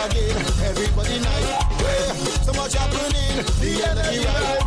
again. Everybody nice. So much happening. The energy right.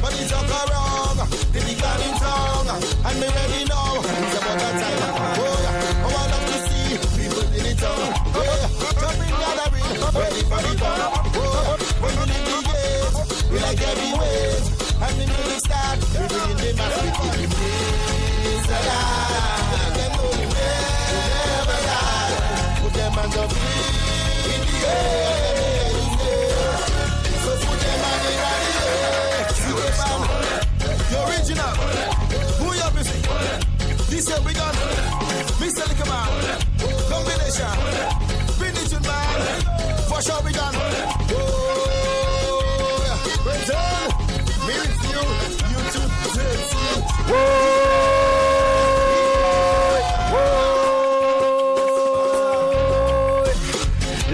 But it's all wrong. The big man in town. And me ready now. It's about that time. I want love to see people in the town. Jumping gathering. Ready for the fun. When we leave the gate, we like heavyweight. And the music start. We bring in the mass. We keep the place alive. Them know the way. Never die. Put them hands up in the air. So put them on the radio. See the band. The original. Who you missing? This year we got Mr. Licker Man. Combination. Finishing man. For sure we got. Return. Me with you. You too.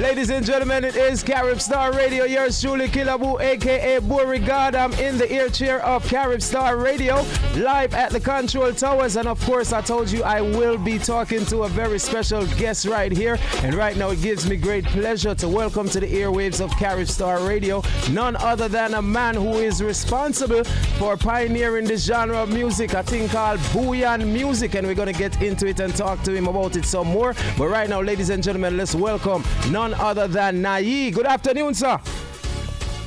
Ladies and gentlemen, it is Carib Star Radio. Yours truly, Killa, aka Beauregard. I'm in the ear chair of Carib Star Radio, live at the control towers. And of course, I told you I will be talking to a very special guest right here. And right now, it gives me great pleasure to welcome to the airwaves of Carib Star Radio none other than a man who is responsible for pioneering this genre of music, a thing called Bouyon music. And we're going to get into it and talk to him about it some more. But right now, ladies and gentlemen, let's welcome none other than Nayee. Good afternoon, sir.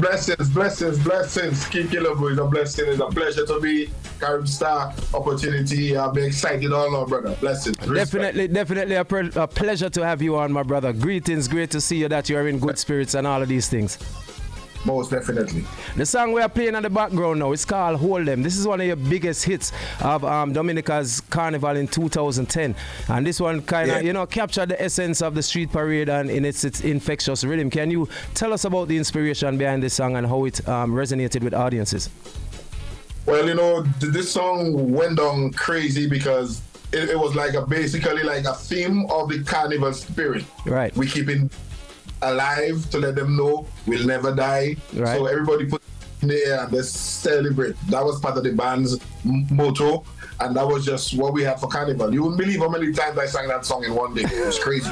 Blessings. Killa, it's a blessing. It's a pleasure to be Carib Star opportunity. I'll be excited all over, brother. Blessings. Definitely a pleasure to have you on, my brother. Greetings. Great to see you that you are in good spirits and all of these things. Most definitely. The song we are playing in the background now is called Hold Them. This is one of your biggest hits of Dominica's Carnival in 2010. And this one kind of, captured the essence of the street parade and in its infectious rhythm. Can you tell us about the inspiration behind this song and how it resonated with audiences? Well, this song went down crazy because it was basically like a theme of the carnival spirit. Right. We keep it alive to let them know we'll never die. Right. So everybody put it in the air and let's celebrate. That was part of the band's motto, and that was just what we had for Carnival. You wouldn't believe how many times I sang that song in one day. It was crazy.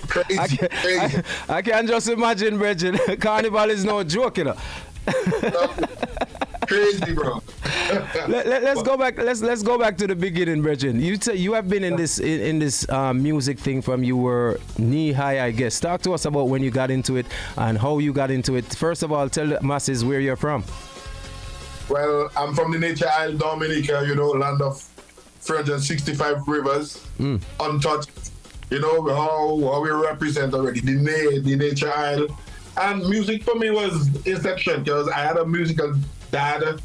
crazy. I can just imagine, Bridget. Carnival is no joke, Crazy, bro. Let's go back. Let's go back to the beginning, Bridget. You have been in this music thing from you were knee high, I guess. Talk to us about when you got into it and how you got into it. First of all, tell the masses where you're from. Well, I'm from the nature isle, Dominica. Land of 365 rivers, untouched. How we represent already the nature isle. And music for me was inception because I had a musical dad.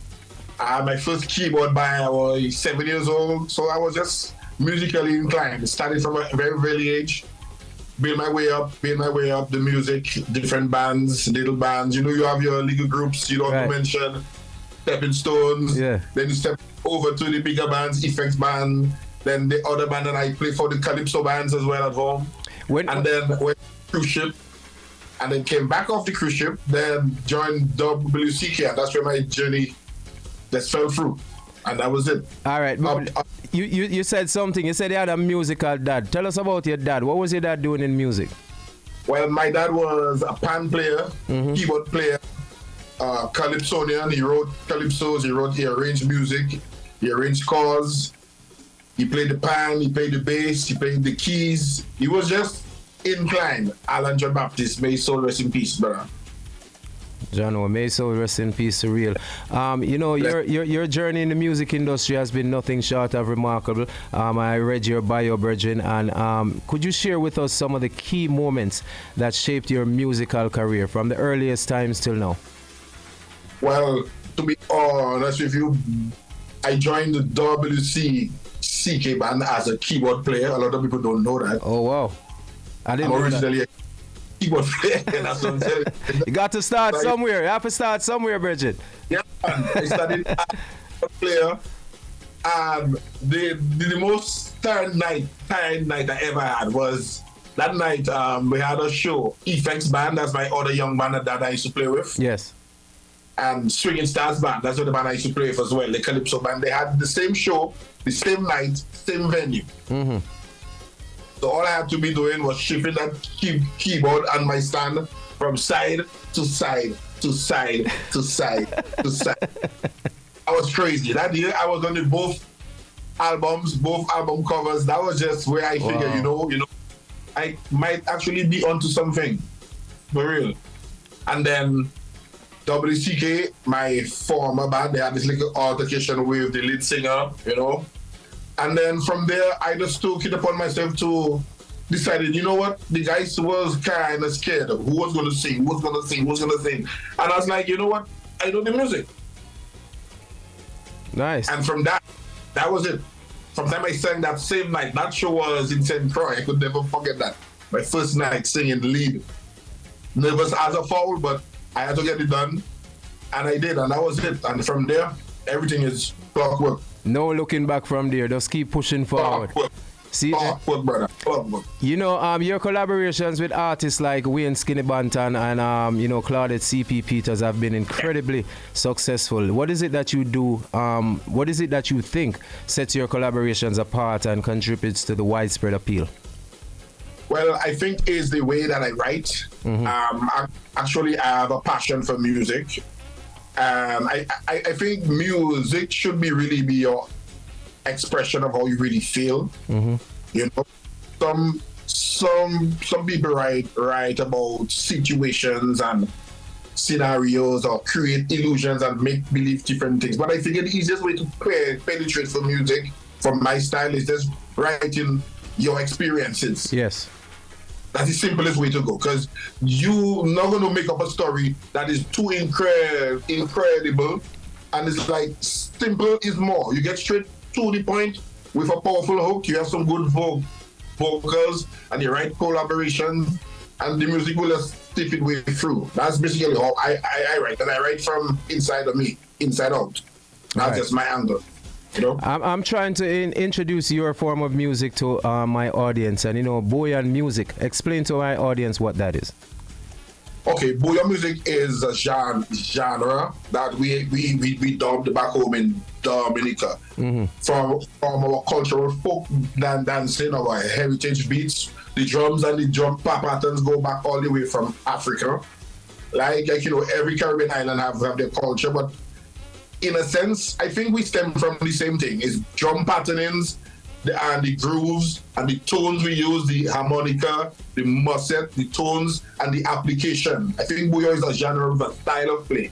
My first keyboard by I was 7 years old, so I was just musically inclined. Started from a very early age, build my way up the music, different bands, little bands. You have your legal groups, you don't mention Stepping Stones. Yeah. Then you step over to the bigger bands, Effects Band, then the other band, and I play for the Calypso bands as well at home. Then went cruise ship. And then came back off the cruise ship, then joined WCK, and that's where my journey just fell through. And that was it. All right. You said something. You said you had a musical dad. Tell us about your dad. What was your dad doing in music? Well, my dad was a pan player, keyboard player, calypsonian. He wrote calypsos, he arranged music, he arranged chords. He played the pan, he played the bass, he played the keys. He was just inclined. Alan John Baptist, may his soul rest in peace, brother. John, may his soul rest in peace, surreal. Your journey in the music industry has been nothing short of remarkable. I read your bio, Virgin, and could you share with us some of the key moments that shaped your musical career from the earliest times till now? Well, to be honest with you, I joined the WCK band as a keyboard player. A lot of people don't know that. Oh, wow. I'm originally a keyboard player. That's what I'm saying. You got to start somewhere. You have to start somewhere, Bridget. Yeah, I started as a player. And the most tired night I ever had was that night we had a show. Effects Band, that's my other young band that I used to play with. Yes. And Swinging Stars Band, that's what the band I used to play with as well, the Calypso Band. They had the same show, the same night, same venue. So all I had to be doing was shifting that keyboard and my stand from side to side to side to side to side. I was crazy. That year I was on both album covers. That was just where I figured, you know, I might actually be onto something for real. And then WCK, my former band, they had this little altercation with the lead singer, you know. And then from there, I just took it upon myself to decided, you know what, the guys was kind of scared of who was going to sing, who's going to sing, who's going to sing. And I was like, you know what, I do the music. Nice. And from that was it. From the time I sang that same night, that show was in St. Croix. I could never forget that. My first night singing the lead. Nervous as a foul, but I had to get it done. And I did, and that was it. And from there, everything is clockwork. No looking back from there. Just keep pushing forward. Clockwork. See, Clockwork, brother. Clockwork. you know, your collaborations with artists like Wayne Skinny Banton and, you know, Claudette C.P. Peters have been incredibly successful. What is it that you do? What is it that you think sets your collaborations apart and contributes to the widespread appeal? Well, I think is the way that I write. Actually, I have a passion for music. I think music should really be your expression of how you really feel. You know, some people write about situations and scenarios or create illusions and make believe different things. But I think the easiest way to penetrate for music, from my style, is just writing your experiences. Yes. That's the simplest way to go, because you're not going to make up a story that is too incredible, and it's like simple is more. You get straight to the point with a powerful hook. You have some good vocals, and you write collaborations, and the music will just stick it way through. That's basically how I write, and I write from inside of me, inside out. That's just my angle. You know? I'm trying to introduce your form of music to my audience, and, you know, Bouyon music. Explain to my audience what that is. Okay, Bouyon music is a genre that we dubbed back home in Dominica. From our cultural folk dancing, our heritage beats. The drums and the drum patterns go back all the way from Africa. Like you know, every Caribbean island have their culture, but in a sense, I think we stem from the same thing. It's drum patternings, and the grooves, and the tones we use, the harmonica, the musset, the tones, and the application. I think Bouyon is a genre of a style of play.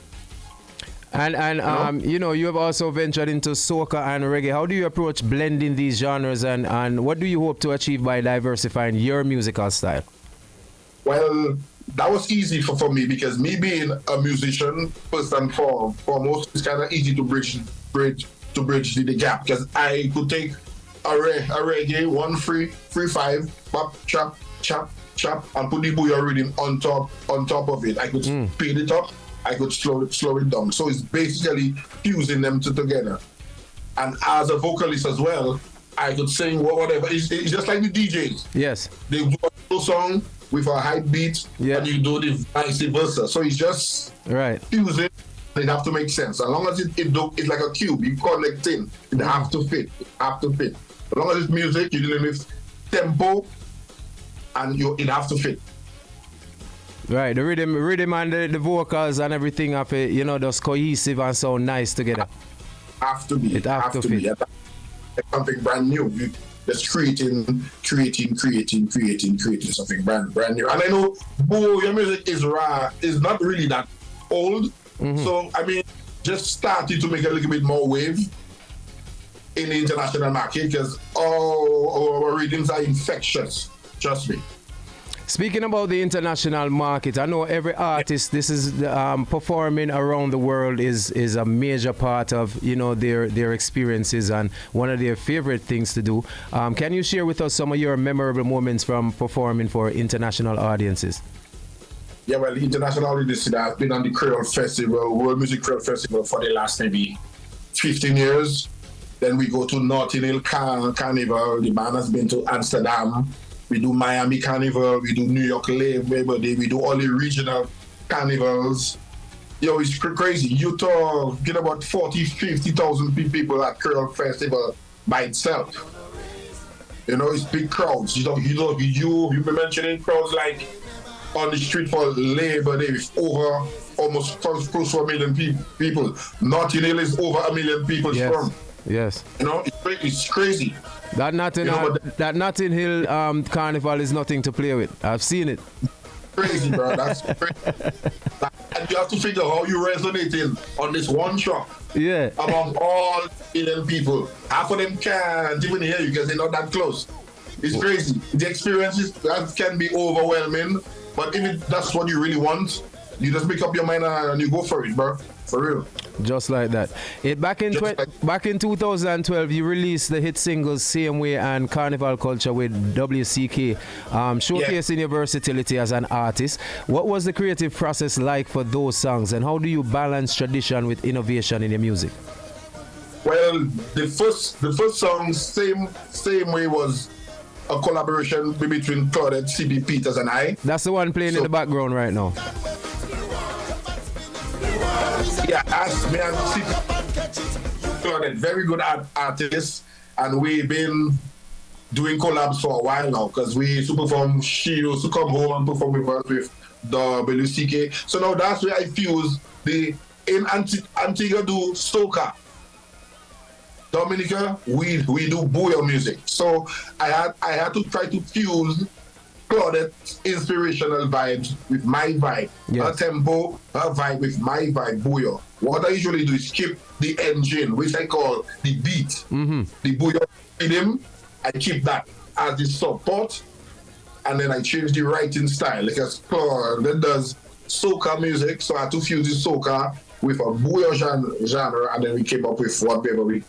And you know, you have also ventured into soca and reggae. How do you approach blending these genres, and what do you hope to achieve by diversifying your musical style? Well, that was easy for me, because me being a musician, first and foremost, it's kind of easy to bridge the gap, because I could take a reggae 1-3-5, pop, chop, chop, chop, and put the Bouyon rhythm on top of it. I could speed it up, I could slow it down. So it's basically fusing them together. And as a vocalist as well, I could sing whatever. It's just like the DJs. Yes. They do a slow song with a high beat, and you do the vice versa. So it's just fusing. It have to make sense. As long as it's like a cube, you connect in. It have to fit. As long as it's music, you're dealing with tempo, and it have to fit. Right, the rhythm and the vocals and everything of it, you know, just cohesive and sound nice together. Have to be. It have to fit. It's something brand new. You just creating something brand new. And I know your music is not really that old. So I mean, just started to make a little bit more wave in the international market, because all our rhythms are infectious. Trust me. Speaking about the international market, I know every artist, this is performing around the world is a major part of, you know, their experiences and one of their favorite things to do. Can you share with us some of your memorable moments from performing for international audiences? Yeah, well, the international audience, I've been on the Creole Festival, World Music Creole Festival, for the last maybe 15 years. Then we go to Notting Hill Carnival. The band has been to Amsterdam. We do Miami Carnival. We do New York Labor Day. We do all the regional carnivals. Yo, it's crazy. You get about 40,000, 50,000 people at Creole Festival by itself. You know, it's big crowds. You be mentioning crowds like on the street for Labor Day with over almost close to 1 million people. Notting Hill is over 1 million people strong. Yes. You know, it's crazy. That Notting Hill carnival is nothing to play with. I've seen it. Crazy, bro. That's crazy. And you have to figure how you resonating on this one truck. Yeah. Among all million people. Half of them can't even hear you because they're not that close. It's crazy. The experiences that can be overwhelming, but if that's what you really want, you just make up your mind and you go for it, bro. For real. Just like that. Back in 2012, you released the hit singles Same Way and Carnival Culture with WCK, showcasing your versatility as an artist. What was the creative process like for those songs, and how do you balance tradition with innovation in your music? Well, the first song, Same Way, was a collaboration between Claudette, CB Peters, and I. That's the one playing in the background right now. Yeah, as me and Claudette, very good artists, and we've been doing collabs for a while now because we used to perform. She used to come home and perform with us with the WCK. So now that's where I fuse in Antigua do soca. Dominica, we do Bouyon music. So I had to try to fuse Claudette's inspirational vibes with my vibe. Yes. Her tempo, her vibe with my vibe, Bouyon. What I usually do is keep the engine, which I call the beat. Mm-hmm. The Bouyon rhythm, I keep that as the support, and then I change the writing style because Claudette does soca music, so I had to fuse the soca with a Bouyon genre, and then we came up with whatever we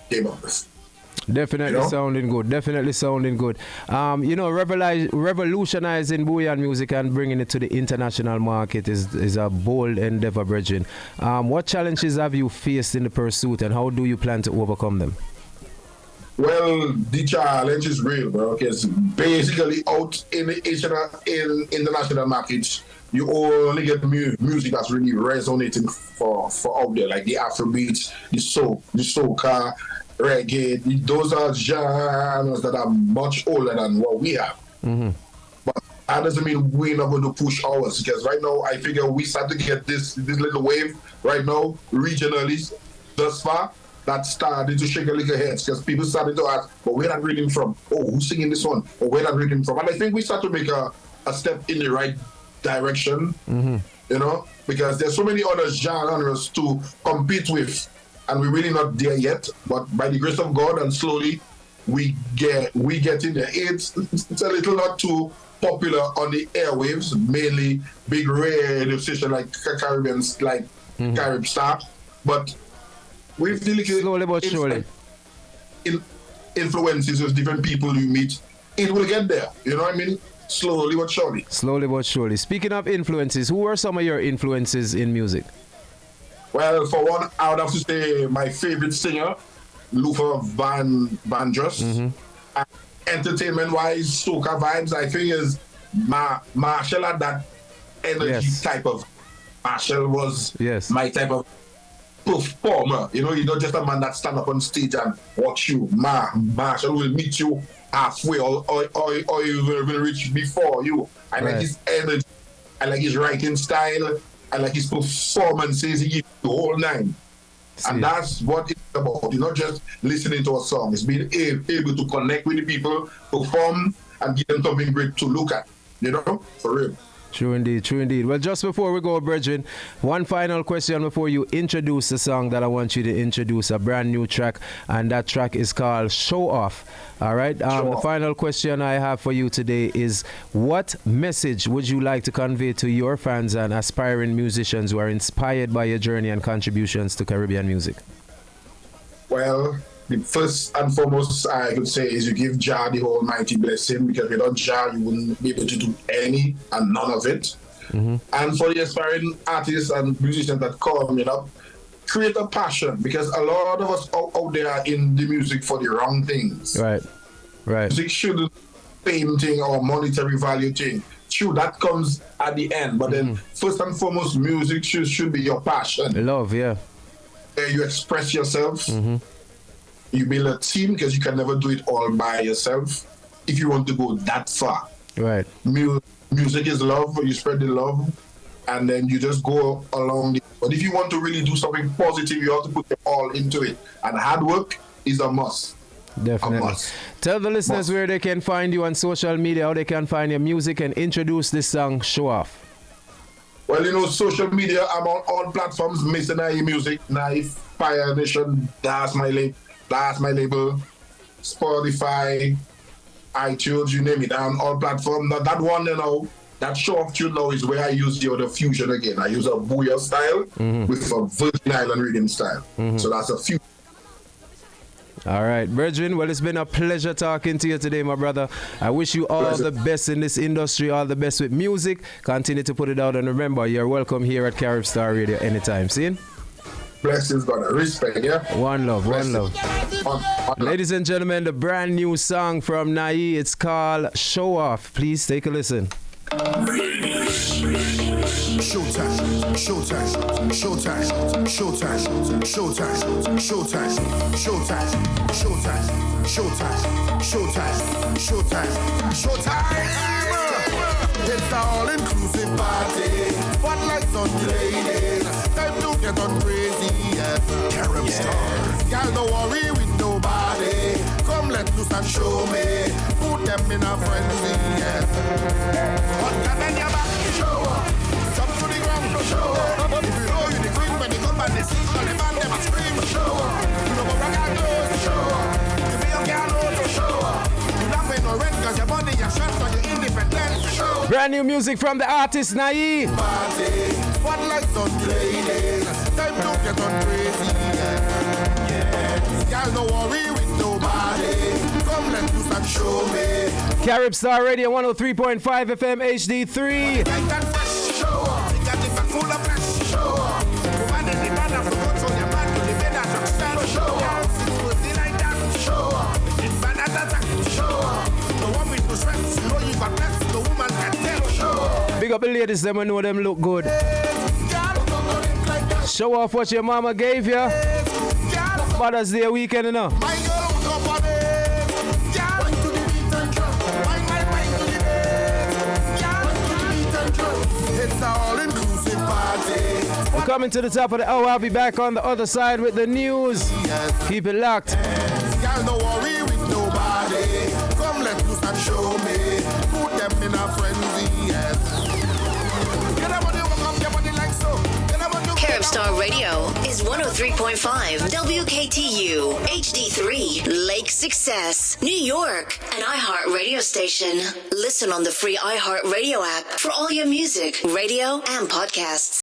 came up with. Definitely sounding good. Definitely sounding good. Revolutionizing Bouyon music and bringing it to the international market is a bold endeavor, Bridget. What challenges have you faced in the pursuit, and how do you plan to overcome them? Well, the challenge is real, bro. Because basically, out in the international markets, you only get music that's really resonating for out there, like the Afrobeats, the soca, reggae. Those are genres that are much older than what we have. Mm-hmm. But that doesn't mean we're not going to push ours, because right now I figure we start to get this little wave right now regionally thus far that started to shake a little heads, because people started to ask, but where that rhythm from? Oh, who's singing this one? Or where that rhythm from? And I think we start to make a step in the right direction, you know, because there's so many other genres to compete with, and we're really not there yet. But by the grace of God, and slowly we get in there. It's a little not too popular on the airwaves, mainly big radio station like Caribbeans, like Carib Star, but we've slowly but surely influences with different people you meet. It will get there, you know what I mean? Slowly but surely. Slowly but surely. Speaking of influences, who are some of your influences in music? Well, for one, I would have to say my favorite singer, Luther Vandross. Entertainment-wise, soca vibes, I think is Marshall had that energy type of. Marshall was my type of performer. You know, you're not just a man that stand up on stage and watch you. Marshall will meet you halfway or you will reach before you. I like his energy. I like his writing style. I like his performances. He gives the whole nine. And that's what it's about. You're not just listening to a song. It's being able to connect with the people, perform, and give them something great to look at. You know? For real. True indeed, true indeed. Well, just before we go, Bridget, one final question before you introduce the song that I want you to introduce, a brand new track, and that track is called Show Off. All right. The final question I have for you today is, what message would you like to convey to your fans and aspiring musicians who are inspired by your journey and contributions to Caribbean music? Well, the first and foremost I could say is you give Jah the almighty blessing, because without Jah you wouldn't be able to do any and none of it. And for the aspiring artists and musicians that coming up, create a passion, because a lot of us out there are in the music for the wrong things. Right. Music shouldn't be fame thing or monetary value thing. True, that comes at the end, but then first and foremost, music should be your passion. Love, yeah. You express yourself. You build a team because you can never do it all by yourself if you want to go that far. Right. Music is love. You spread the love, and then you just go along. But if you want to really do something positive, you have to put it all into it. And hard work is a must. Definitely. Tell the listeners where they can find you on social media, how they can find your music, and introduce this song, Show Off. Well, you know, social media, I'm on all platforms, Mr. Nayee Music, Nayee Fire Nation, that's my label, Spotify, iTunes, you name it, I'm on all platforms. That one, you know, that Show Off tune now is where I use the fusion again. I use a Bouyon style with a Virgin Island rhythm style. So that's a fusion. All right, Virgin, well, it's been a pleasure talking to you today, my brother. I wish you all the best in this industry, all the best with music. Continue to put it out, and remember, you're welcome here at Carib Star Radio anytime. See you? Blessings, brother. Respect, yeah? One love, one love. Ladies and gentlemen, the brand new song from Nayee, it's called Show Off. Please take a listen. Showtime, showtime, showtime, showtime, showtime, showtime, showtime, showtime, showtime, showtime, showtime, showtime. It's an all-inclusive party. Spotlights on the ladies. Time to get on crazy, yes. Carib Star. Y'all don't worry with nobody. Come let loose and show me. Put them in a frenzy, yes. What can I never show up? Jump to the ground, show up. If you know you the queen when you come and they sing, all the man them a scream, show up. You know what I got to show up. You be a girl to show up. You not pay no rent cause your body, your shirt, so you're independent, show up. Brand new music from the artist Nayee. Party, spotlights on ladies. Time to get on crazy, yeah. Y'all don't worry with nobody. Come let loose and show me. Carib Star Radio 103.5 FM HD3. Big up the ladies, them know them look good. Show off what your mama gave you. Mother's Day weekend, you know. We're coming to the top of the hour. I'll be back on the other side with the news. Keep it locked. Y'all don't worry with nobody. Come let loose and show me. Put them in a frenzy, yes. Carib Star Radio is 103.5 WKTU HD3 Lake Success, New York, an iHeart radio station. Listen on the free iHeart radio app for all your music, radio, and podcasts.